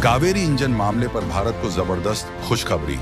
Kaveri engine मामले पर भारत को जबरदस्त खुशखबरी।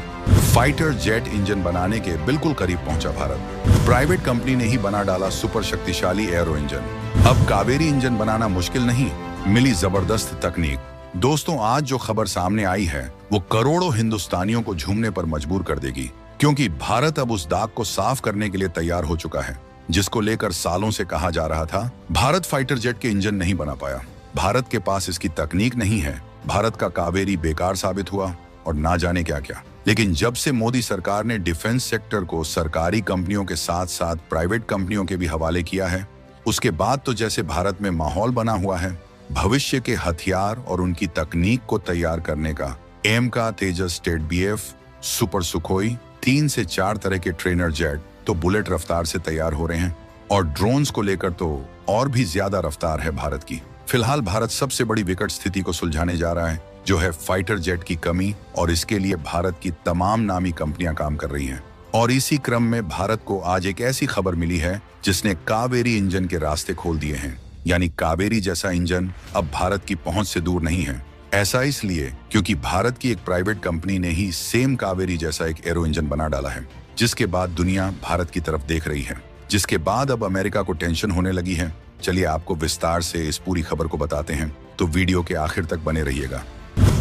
फाइटर जेट इंजन बनाने के बिल्कुल करीब पहुंचा भारत। प्राइवेट कंपनी ने ही बना डाला सुपर शक्तिशाली एरो इंजन। अब कावेरी इंजन बनाना मुश्किल नहीं, मिली जबरदस्त तकनीक। दोस्तों, आज जो खबर सामने आई है वो करोड़ों हिंदुस्तानियों को झूमने पर मजबूर कर देगी, क्योंकि भारत अब उस दाग को साफ करने के लिए तैयार हो चुका है जिसको लेकर सालों से कहा जा रहा था भारत फाइटर जेट के इंजन नहीं बना पाया, भारत के पास इसकी तकनीक नहीं है, भारत का कावेरी बेकार साबित हुआ और ना जाने क्या क्या। लेकिन जब से मोदी सरकार ने डिफेंस सेक्टर को सरकारी कंपनियों के साथ साथ प्राइवेट कंपनियों के भी हवाले किया है, उसके बाद तो जैसे भारत में माहौल बना हुआ है भविष्य के हथियार और उनकी तकनीक को तैयार करने का। एम का तेजस स्टेट बीएफ, सुपर सुखोई, 3 से 4 तरह के ट्रेनर जेट तो बुलेट रफ्तार से तैयार हो रहे हैं और ड्रोन्स को लेकर तो और भी ज्यादा रफ्तार है भारत की। फिलहाल भारत सबसे बड़ी विकट स्थिति को सुलझाने जा रहा है, जो है फाइटर जेट की कमी, और इसके लिए भारत की तमाम नामी कंपनियां काम कर रही हैं। और इसी क्रम में भारत को आज एक ऐसी खबर मिली है जिसने कावेरी इंजन के रास्ते खोल दिए हैं। यानी कावेरी जैसा इंजन अब भारत की पहुंच से दूर नहीं है। ऐसा इसलिए क्योंकि भारत की एक प्राइवेट कंपनी ने ही सेम कावेरी जैसा एक एरो इंजन बना डाला है, जिसके बाद दुनिया भारत की तरफ देख रही है, जिसके बाद अब अमेरिका को टेंशन होने लगी है। चलिए आपको विस्तार से इस पूरी खबर को बताते हैं, तो वीडियो के आखिर तक बने रहिएगा।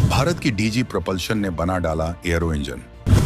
भारत की डीजी प्रोपल्शन ने बना डाला एरो इंजन।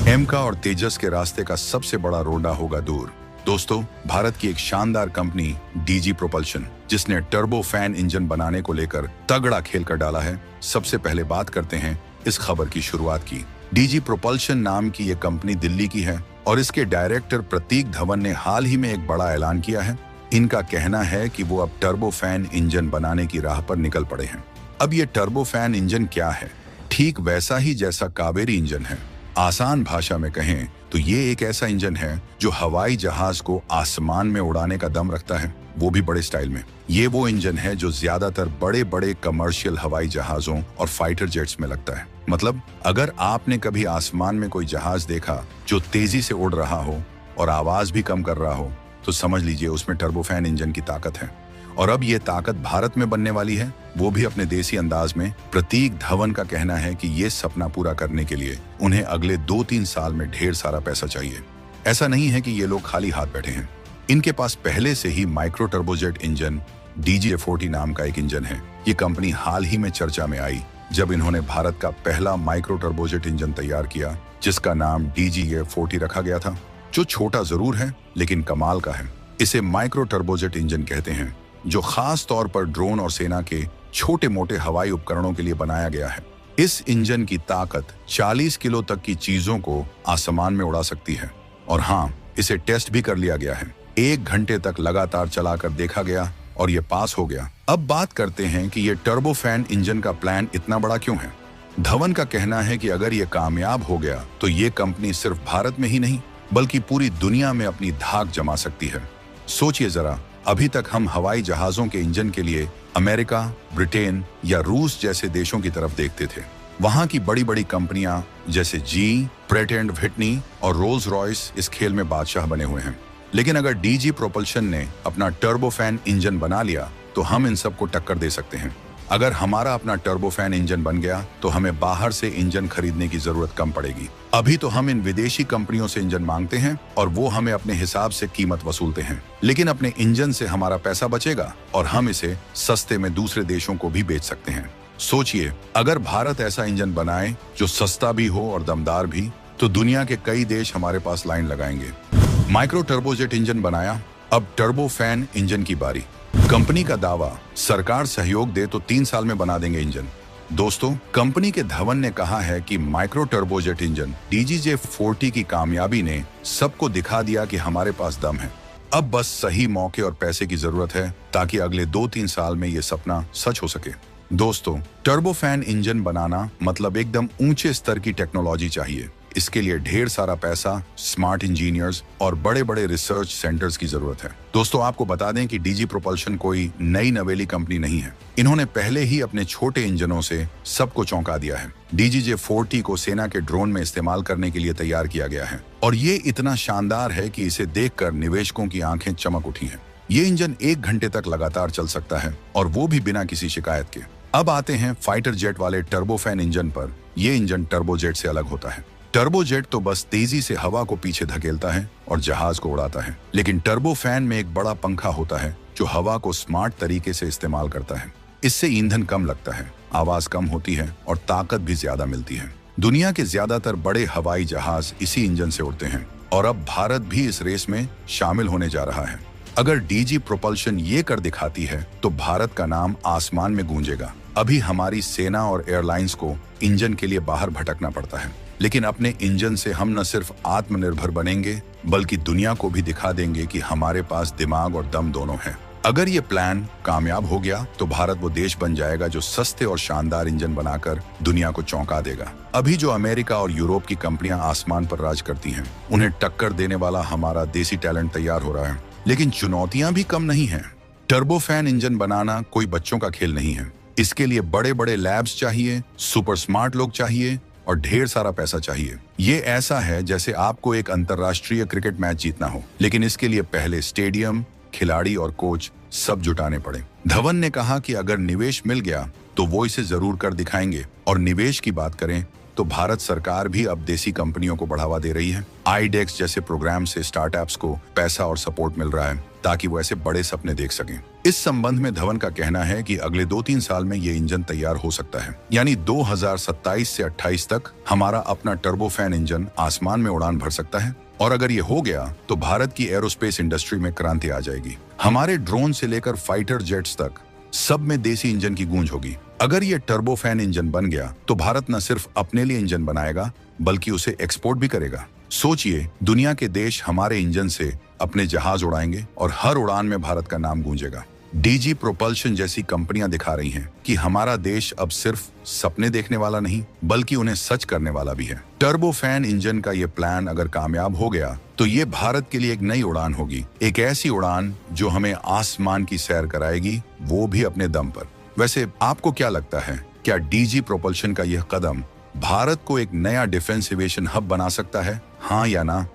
एमका और तेजस के रास्ते का सबसे बड़ा रोड़ा होगा दूर। दोस्तों, भारत की एक शानदार कंपनी डीजी प्रोपल्शन, जिसने टर्बो फैन इंजन बनाने को लेकर तगड़ा खेल कर डाला है। सबसे पहले बात करते हैं इस खबर की शुरुआत की। डीजी प्रोपल्शन नाम की ये कंपनी दिल्ली की है और इसके डायरेक्टर प्रतीक धवन ने हाल ही में एक बड़ा ऐलान किया है। इनका कहना है कि वो अब टर्बो फैन इंजन बनाने की राह पर निकल पड़े हैं। अब ये टर्बो फैन इंजन क्या है? ठीक वैसा ही जैसा कावेरी इंजन है। आसान भाषा में कहें तो ये एक ऐसा इंजन है जो हवाई जहाज को आसमान में उड़ाने का दम रखता है, वो भी बड़े स्टाइल में। ये वो इंजन है जो ज्यादातर बड़े बड़े कमर्शियल हवाई जहाजों और फाइटर जेट्स में लगता है। मतलब अगर आपने कभी आसमान में कोई जहाज देखा जो तेजी से उड़ रहा हो और आवाज भी कम कर रहा हो, तो समझ लीजिए उसमें टर्बोफैन इंजन की ताकत है। और अब ये ताकत भारत में बनने वाली है, वो भी अपने देसी अंदाज में। प्रतीक धवन का कहना है कि ये सपना पूरा करने के लिए उन्हें अगले 2-3 साल में ढेर सारा पैसा चाहिए। ऐसा नहीं है कि ये लोग खाली हाथ बैठे हैं। इनके पास पहले से ही माइक्रो टर्बोजेट इंजन DGJ40 नाम का एक इंजन है। ये कंपनी हाल ही में चर्चा में आई जब इन्होंने भारत का पहला माइक्रो टर्बोजेट इंजन तैयार किया, जिसका नाम DGA40 रखा गया था, जो छोटा जरूर है लेकिन कमाल का है। इसे माइक्रो टर्बोजेट इंजन कहते हैं, जो खास तौर पर ड्रोन और सेना के छोटे मोटे हवाई उपकरणों के लिए बनाया गया है। इस इंजन की ताकत 40 किलो तक की चीजों को आसमान में उड़ा सकती है। और हाँ, इसे टेस्ट भी कर लिया गया है। 1 घंटे तक लगातार चलाकर देखा गया और ये पास हो गया। अब बात करते हैं कि ये टर्बोफैन इंजन का प्लान इतना बड़ा क्यों है। धवन का कहना है कि अगर ये कामयाब हो गया तो ये कंपनी सिर्फ भारत में ही नहीं बल्कि पूरी दुनिया में अपनी धाक जमा सकती है। सोचिए जरा, अभी तक हम हवाई जहाजों के इंजन के लिए अमेरिका, ब्रिटेन या रूस जैसे देशों की तरफ देखते थे। वहां की बड़ी बड़ी कंपनियां जैसे जी, प्रेट एंड व्हिटनी और रोल्स रॉयस इस खेल में बादशाह बने हुए हैं। लेकिन अगर डीजी प्रोपल्शन ने अपना टर्बोफैन इंजन बना लिया तो हम इन सबको टक्कर दे सकते हैं। अगर हमारा अपना टर्बोफैन इंजन बन गया तो हमें बाहर से इंजन खरीदने की जरूरत कम पड़ेगी। अभी तो हम इन विदेशी कंपनियों से इंजन मांगते हैं और वो हमें अपने हिसाब से कीमत वसूलते हैं, लेकिन अपने इंजन से हमारा पैसा बचेगा और हम इसे सस्ते में दूसरे देशों को भी बेच सकते हैं। सोचिए, अगर भारत ऐसा इंजन बनाए जो सस्ता भी हो और दमदार भी, तो दुनिया के कई देश हमारे पास लाइन लगाएंगे। माइक्रो टर्बोजेट इंजन बनाया, अब टर्बोफैन इंजन की बारी। कंपनी का दावा, सरकार सहयोग दे तो 3 साल में बना देंगे इंजन। दोस्तों, कंपनी के धवन ने कहा है कि माइक्रो टर्बोजेट इंजन DGJ40 की कामयाबी ने सबको दिखा दिया कि हमारे पास दम है। अब बस सही मौके और पैसे की जरूरत है ताकि अगले 2-3 साल में ये सपना सच हो सके। दोस्तों, टर्बोफैन इंजन बनाना मतलब एकदम ऊंचे स्तर की टेक्नोलॉजी चाहिए। इसके लिए ढेर सारा पैसा, स्मार्ट इंजीनियर्स और बड़े बड़े रिसर्च सेंटर्स की जरूरत है। दोस्तों, आपको बता दें कि डीजी प्रोपल्शन कोई नई नवेली कंपनी नहीं है। इन्होंने पहले ही अपने छोटे इंजनों से सबको चौंका दिया है। DGJ40 को सेना के ड्रोन में इस्तेमाल करने के लिए तैयार किया गया है और ये इतना शानदार है कि इसे देखकर निवेशकों की आंखें चमक उठी हैं। ये इंजन 1 घंटे तक लगातार चल सकता है और वो भी बिना किसी शिकायत के। अब आते हैं फाइटर जेट वाले टर्बोफैन इंजन पर। यह इंजन टर्बोजेट से अलग होता है। टर्बोजेट तो बस तेजी से हवा को पीछे धकेलता है और जहाज को उड़ाता है, लेकिन टर्बोफैन में एक बड़ा पंखा होता है जो हवा को स्मार्ट तरीके से इस्तेमाल करता है। इससे ईंधन कम लगता है, आवाज कम होती है और ताकत भी ज्यादा मिलती है। दुनिया के ज्यादातर बड़े हवाई जहाज इसी इंजन से उड़ते हैं और अब भारत भी इस रेस में शामिल होने जा रहा है। अगर डीजी प्रोपल्शन ये कर दिखाती है तो भारत का नाम आसमान में गूंजेगा। अभी हमारी सेना और एयरलाइंस को इंजन के लिए बाहर भटकना पड़ता है, लेकिन अपने इंजन से हम न सिर्फ आत्मनिर्भर बनेंगे बल्कि दुनिया को भी दिखा देंगे कि हमारे पास दिमाग और दम दोनों है। अगर ये प्लान कामयाब हो गया तो भारत वो देश बन जाएगा जो सस्ते और शानदार इंजन बनाकर दुनिया को चौंका देगा। अभी जो अमेरिका और यूरोप की कंपनियां आसमान पर राज करती हैं, उन्हें टक्कर देने वाला हमारा देसी टैलेंट तैयार हो रहा है। लेकिन चुनौतियां भी कम नहीं हैं। टर्बोफैन इंजन बनाना कोई बच्चों का खेल नहीं है। इसके लिए बड़े बड़े लैब्स चाहिए, सुपर स्मार्ट लोग चाहिए और ढेर सारा पैसा चाहिए। ये ऐसा है जैसे आपको एक अंतर्राष्ट्रीय क्रिकेट मैच जीतना हो, लेकिन इसके लिए पहले स्टेडियम, खिलाड़ी और कोच सब जुटाने पड़े। धवन ने कहा कि अगर निवेश मिल गया तो वो इसे जरूर कर दिखाएंगे। और निवेश की बात करें तो भारत सरकार भी अब देसी कंपनियों को बढ़ावा दे रही है। आईडेक्स जैसे प्रोग्राम से स्टार्टअप्स को पैसा और सपोर्ट मिल रहा है ताकि वो ऐसे बड़े सपने देख सकें। इस संबंध में धवन का कहना है कि अगले 2-3 साल में ये इंजन तैयार हो सकता है, यानी 2027 से 28 तक हमारा अपना टर्बोफैन इंजन आसमान में उड़ान भर सकता है। और अगर ये हो गया तो भारत की एरोस्पेस इंडस्ट्री में क्रांति आ जाएगी। हमारे ड्रोन से लेकर फाइटर जेट्स तक सब में देसी इंजन की गूंज होगी। अगर ये टर्बोफैन इंजन बन गया तो भारत न सिर्फ अपने लिए इंजन बनाएगा बल्कि उसे एक्सपोर्ट भी करेगा। सोचिए, दुनिया के देश हमारे इंजन से अपने जहाज उड़ाएंगे और हर उड़ान में भारत का नाम गूंजेगा। डीजी प्रोपल्शन जैसी कंपनियां दिखा रही हैं कि हमारा देश अब सिर्फ सपने देखने वाला नहीं बल्कि उन्हें सच करने वाला भी है। टर्बोफैन इंजन का ये प्लान अगर कामयाब हो गया तो ये भारत के लिए एक नई उड़ान होगी, एक ऐसी उड़ान जो हमें आसमान की सैर कराएगी, वो भी अपने दम पर। वैसे आपको क्या लगता है, क्या डीजी प्रोपल्शन का यह कदम भारत को एक नया डिफेंस एविएशन हब बना सकता है? हाँ या ना?